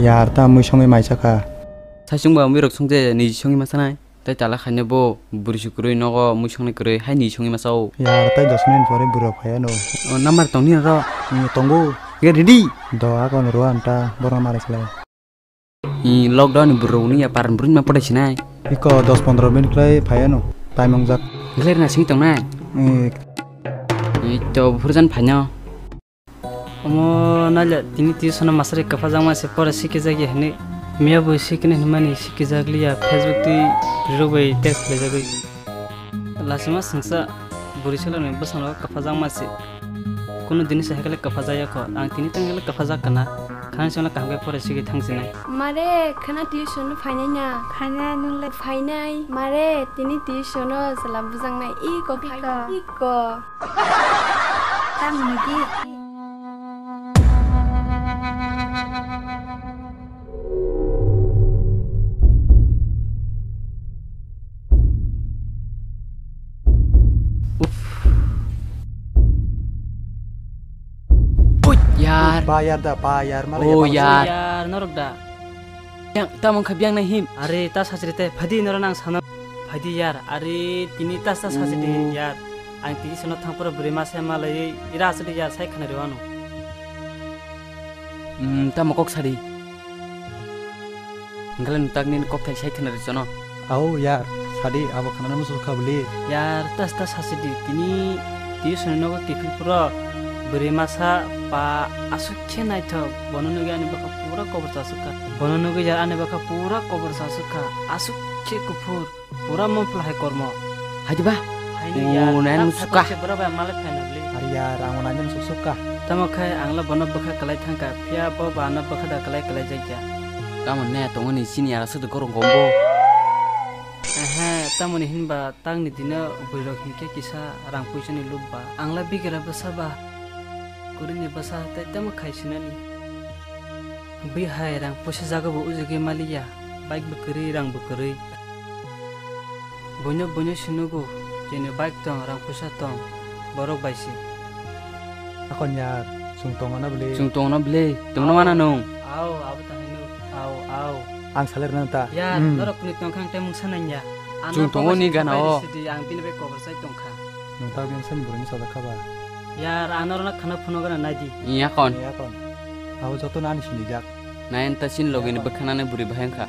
यार ता मुसंगे माइसाखा साइसंबा मिरक संजे नि संगे मासानाय ताइ ताला खायनोबो बुरिसुकुरै नगो मुसंने कुरै हाय नि संगे मासाव यार ताइ 10 मिनिट परे बुरा फायानो नाम्बार तंनि र तंगो get ready do akon ro anta borna maresle lockdown buroni ya paran burin ma padai sinai iko 10-15 menit klai फायानो टाइम अंजाक gler na sing tong na to burjan phanyo omo nala tini tiusona masare kafa jangma se pore sike jagi hne miya bo sikne hmani sike jaglia facebook ti robai text le jagi lasima singsa burisela ne basano kafa jangma se kono dinis hekale kafa jaya ko ang tini tangale kafa jakana khan sona kahbe pore sike thangsinai mare khana tuition phainai khana nungla phainai mare tini tuition sala bujangnai iko iko tamnigi yar bayar malah oh yar yar norokda yang tamong khabyang na him are ta sajrite phadi norang sana phadi yar are tini ta sajrite yar ang ti sono thangpura burima se malai ira asdi yar sai khana rewano tamokok sari ngalen tagnin kokthai sai khana rejono au यार sadi abo khana musul khabli yar tas sajdi tini ti sono nogo kifipura burima sa pa asukhe nai tho bonono gani baka pura cover sasuka bonono ge yar ane baka pura cover sasuka asukhe kufur pura monpla hai kormo hajiba nan suka berapa malak finally ari यार angon anjem suka tamakai angla bono baka kalai thangka pia bo bana baka da kalai jaja tamon ne tongoni sini ara sudu korong gombo tamoni hinba tangni dina boiro hinke kisa rang puisani lubba angla bigera basaba kurini basa te tamakai sinani bi hai rang puisa jaga bo ujuge maliya bike bukuri rang bukuri bonyo sinugo jene bike tong rang puisa tong borok baisi akon यार sungtong na beli tungna mana nong au abu tahinu au ang saler nanta ya norok ni tong khang temung sananya sungtong ni gana o ang pinbe cover sai tong kha nanta biang san burani sada khaba ya anorna khana phuno gana nadi iya kon au joto nani sini jak nain ta sin login bakhana ne buri bhayangka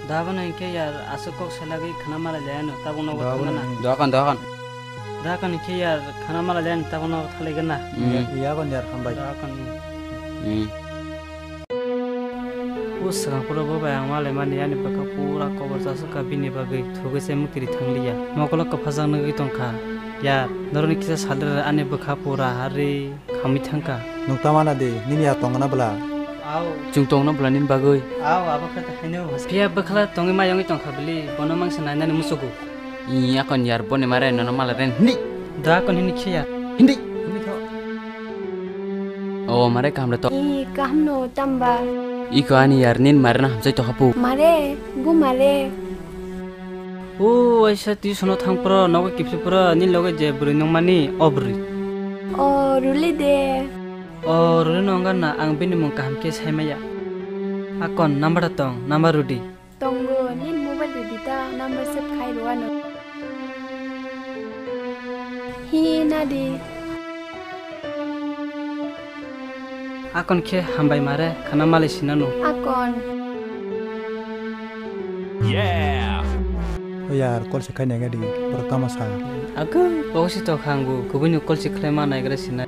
dabana ke yar asukok salagi khana mala layano tabuno gana dokan dakan ke yar khana mala layan tabuno thale gana iya kon yar hambai dakan usang pura boba yang male mani yani baka pura cover sasuka bini bagai thuge se mukiri thangliya mokola ka phajang nagi tongkha ya noroni kisa salir ane baka pura hari khami thangka nukta mana de nini ya tongna bla au sungtong na blanin bagai abaka ta henu pia bakla tongi ma yongi tongkha beli bono mangsa nani musugo iya kon yar bone mare nono malaren hindi dakon hini khiya hindi oh mare kamle to i kahno tamba iko ani yar nin marna hamsai to hapu mare bu mare oh aisa ti sono thangpro nogo kipsipro nin loge je buri nongmani obri o ruli de ruli nonga na ang bini mong kahamke saimaya akon number tong number rudi tongo nin mobile de dita number set khai roano hi nadi akon ke hambai mare khana male sinanu akon यार कल से खाने गडी pertama sa aku bosi to khangu kubuni kol siklema na igre sina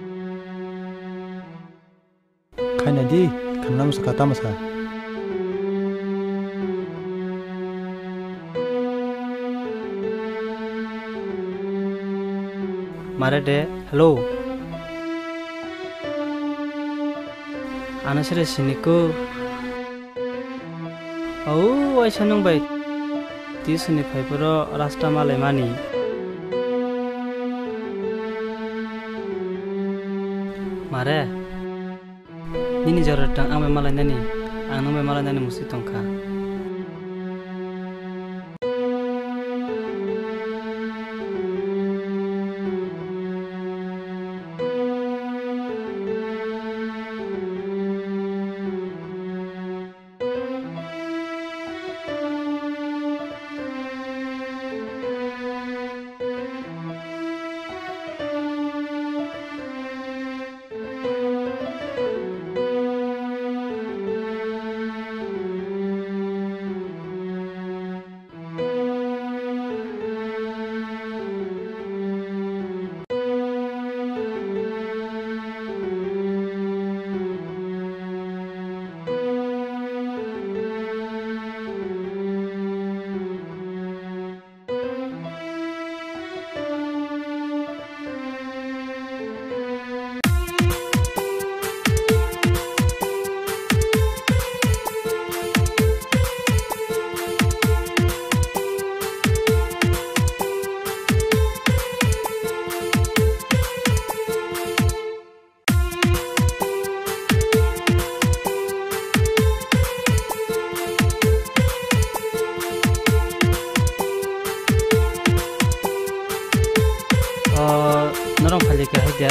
खाने di kanam sa katama sa mare de hello anasire siniku au aisa nong bai ti sini phaipuro rasta male mani mare nini jarata ame malai nani anu me malai nani musi tongkha faikya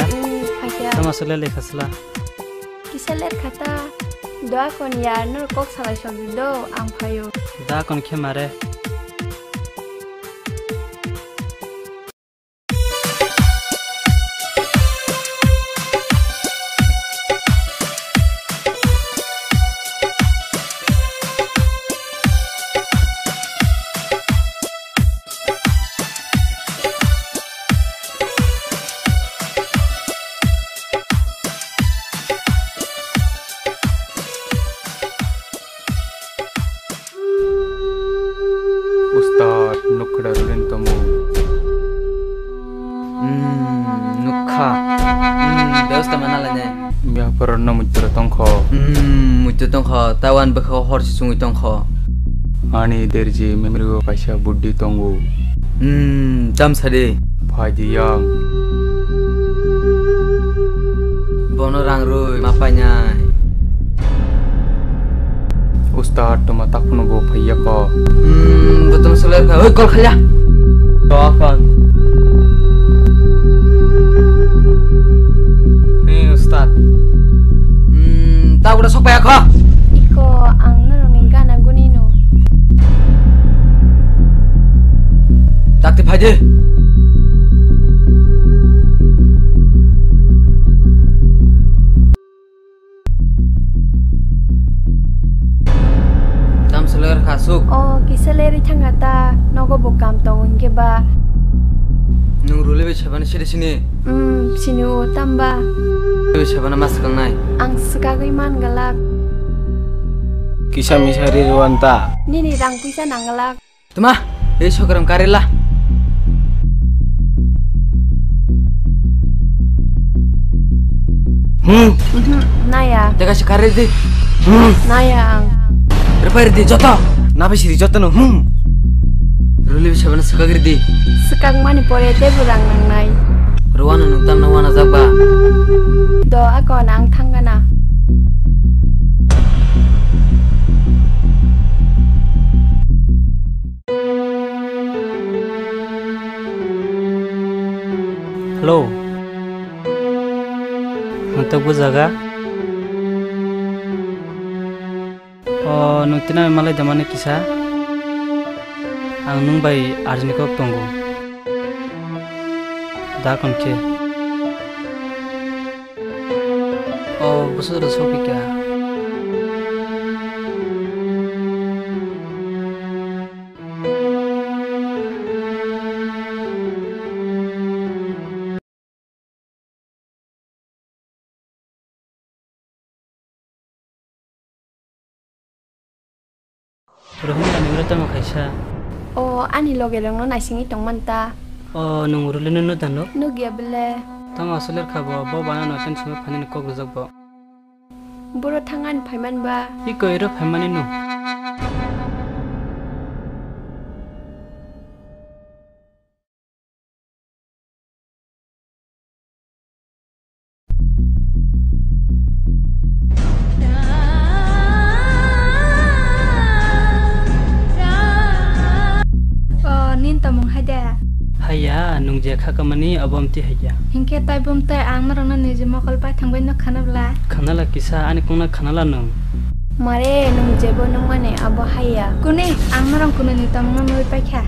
Faikya. tama sole le khasla Kisaler kata. Doa kon ya nur kok salai sobi do ang payo. da kon khe mare Ustad nukdarurin tamu. Nukha. Deus tamana lanya. Mia parana mujra tongkho. Mutu tongkho tawan bekho hor si sungi tongkho. Ani derji memrigo kaisa buddi tongu. Jam sade. Phaji yang. Bono rang rui mapanya. Ustad toma takpuno go phaiya ko. Betul soler ka. Oi kol khalya. doakan ustad Ta udah sok paya kho. Iko ang nur ningana gunino. Takti phaje. Jam soler khasuk. Oh kisaleri thangata nogo bokam tong ke ba. Nung rule be chabana sire sini. Sinu tamba. Be chabana mas kang nai. Ang sekagui man galak. kisah misari ruanta Nini rang pisa nangalak. Tuma, sogram karela. Naya. Jaga si karir di. Naya ang. Repair di joto. nabe siri jotano Rule be chabana sakagir di. Sekag mani pore te burang nang nai. Ruwana nuktam na wana zaba. Do ako nang thangana. hello untuk bu jaga oh nutina malai damane kisah ang nung bai arjini kok tunggu da kon ke oh busur sopi kya Rohingya nurata mo kaisa Oh ani loge rong no naisingi tong manta. oh nung urulin no dano Nugia bele. tama soler khabo bo bana no ten sime phani ko gujak bo Buro tangan paiman ba. iko ero phamani no Oh, nin tamong hada. haya nung je khakamani abamti haya Hingke tai bum tai ang na rona nije mokol pai thangbai no khanabla. khanala kisa ani kungna khanala nung Mare nung jebo nung mane abo haya. Kuni ang na rong kuni ni tamong na moi pai kha.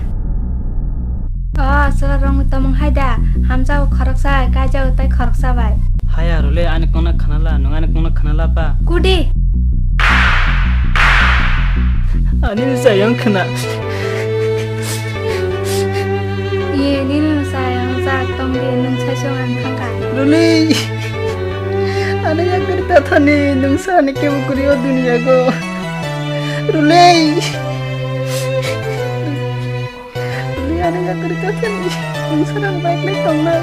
Oh, sala rong tamong hada. Hamza o kharaksa kaja o tai kharaksa bai. haya rule ani kungna khanala nung ani kungna khanala ba Kudi. ani sayang khana Ye nin sayang za tombe nung chasong ang khangka. rule ani ya karta thani nung sa ani ke bukuri o dunia go rule rule ani ya karta thani nung sa rang baik le tong na